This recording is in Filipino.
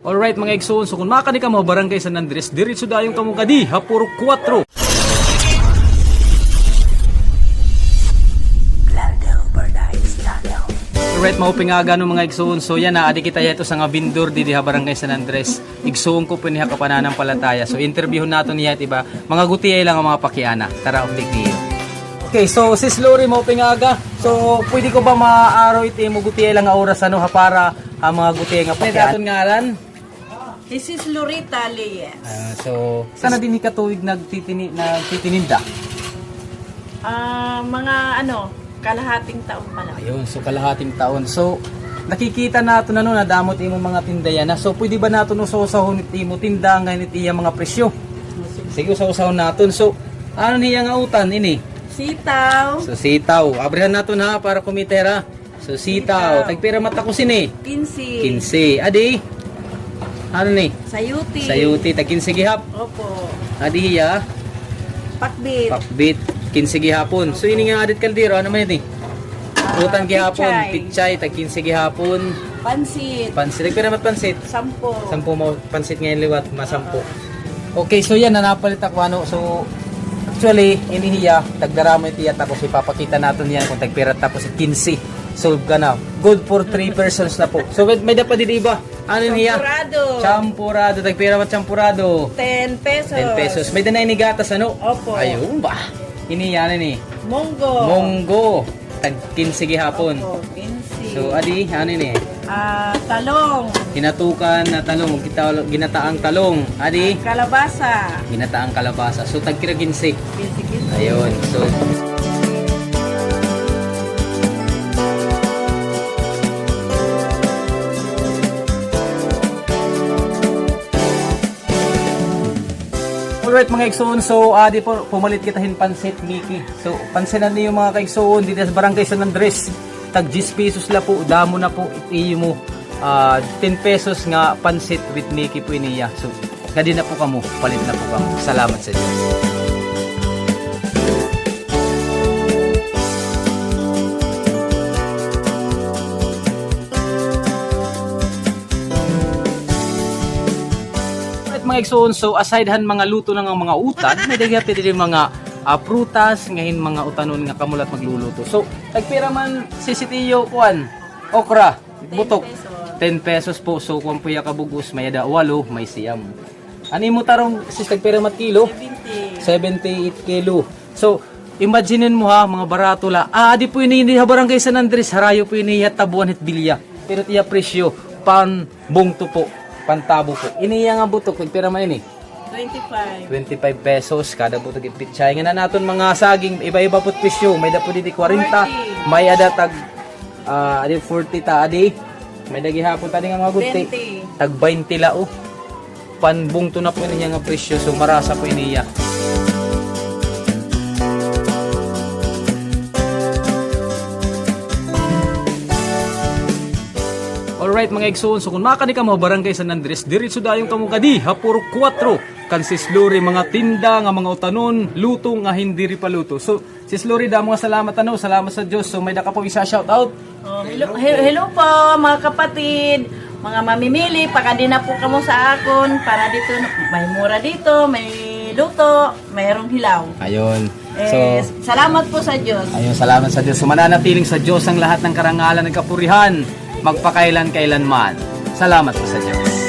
Alright mga igsoon, so kung makani ka mo barangay San Andres, diretso dayong kamo kadi, hapuro 4. Alright, mauping aga no mga igsoon. So yan na, adi kita ito sa nga bindor di diha barangay San Andres. Igsoon ko po niya kapananang palataya. So interviewin nato niya iba. Mga gutiyay lang ang mga pakiana. Tara, update niyo. Okay, so sis Lori mauping aga. So pwede ko ba maaaraw iti mo gutiyay lang nga oras ano ha para mga gutiyay nga pakiana. Daton ngalan? This is Lorita Leyes. So sana din ikatuig nagtitininda. Mga kalahating taon pa lang. Ayun, so kalahating taon. So, nakikita nato na no, nadamot imo mga tindayan na. So, pwede ba nato no usahon imo tinda ngayon iti mga presyo? Sige, usahon naton. So, ano niya nga utan ini? Sitaw. So, sitaw. Abrihan nato na para kumitera. So, sitaw. Tagpira mata ko sini. 15. 15. Adi. Ano ni? Sayuti. Sayuti. Tag 15 gihap. Opo. Adi hiya. Pakbit. Pakbit. 15 gihapon. So, ini nga adit kaldero. Ano man iti? Utan gihapon, pichay, tag 15 gihapon. Pansit. Pansit, nagpira mat pansit. 10. 10 mo pansit ngayon liwat, masampo. Okay, so yan napalit ako ano. So actually, inihiya tagdaramo itiya tapos ipapakita natin yan kung tagpira tapos 15. Solve ka na. Good for 3 persons na po. So may dapat di ba? Ano niya? Champurado. Champurado, tagpira mat champurado. 10 pesos. 10 pesos. May danay ni gatas ano? Opo. Ayun ba? Inihiya na ni. Monggo. Monggo. Tag 15 gihapon. Opo, 15. So adi, ano ni? Talong. Hinatukan na talong, ginataang talong. Adi, Kalabasa. ginataang kalabasa. So tagkira 15. 15. Ayun. So alright mga kaigsoon, so di po pumalit kitahin pansit Mickey. So pansinan niyo mga kaigsoon dito sa barangay San Andres. Tag 10 pesos la po, damo na po itiyo mo 10 pesos nga pansit with Mickey po iniya. So gadi na po kamo, palit na po kamo. Salamat sa Diyos. Mga igsoon, so aside han mga luto ng mga utan, may dagiti din mga prutas ngayon mga utanon nga kamulat magluluto. So tagpira man sisitiyo kuan okra butok 10 pesos po. So kung puya kabugos may ada 8 may siyam. Ani mo tarong sis tagpira mat kilo 78 kilo. So imaginin mo ha mga barato la. Di po ini ha barangay San Andres harayo po ini tabuan hit bilya. Pero tiya presyo pan bungto po. Pantabo po. Iniya nga butok, nagpira man ini. 25 pesos kada butok ipitchay. Nga na naton mga saging, iba-iba po presyo. May dapo diti 40, may ada tag 40 ta adi. May dagi hapon tani nga mga guti. Tag 20 lao. Panbungto na po niya nga presyo. So marasa po iniya. Alright mga igsoon, so kung makani ka mo barangay San Andres, diretso dayong kamo kadi, hapuro 4. Kan sis Lori mga tinda nga mga utanon, luto nga hindi ri paluto. So sis Lori da mga salamat salamat sa Dios. So may da ka po isa shout out. Hello po mga kapatid, mga mamimili, pakadi na po kamo sa akon para dito may mura dito, may luto, mayroong hilaw. Ayun. So Salamat po sa Diyos. ayun, salamat sa Dios. So mananatiling sa Dios ang lahat ng karangalan ng kapurihan, magpakailan-kailanman. Salamat po sa Diyos.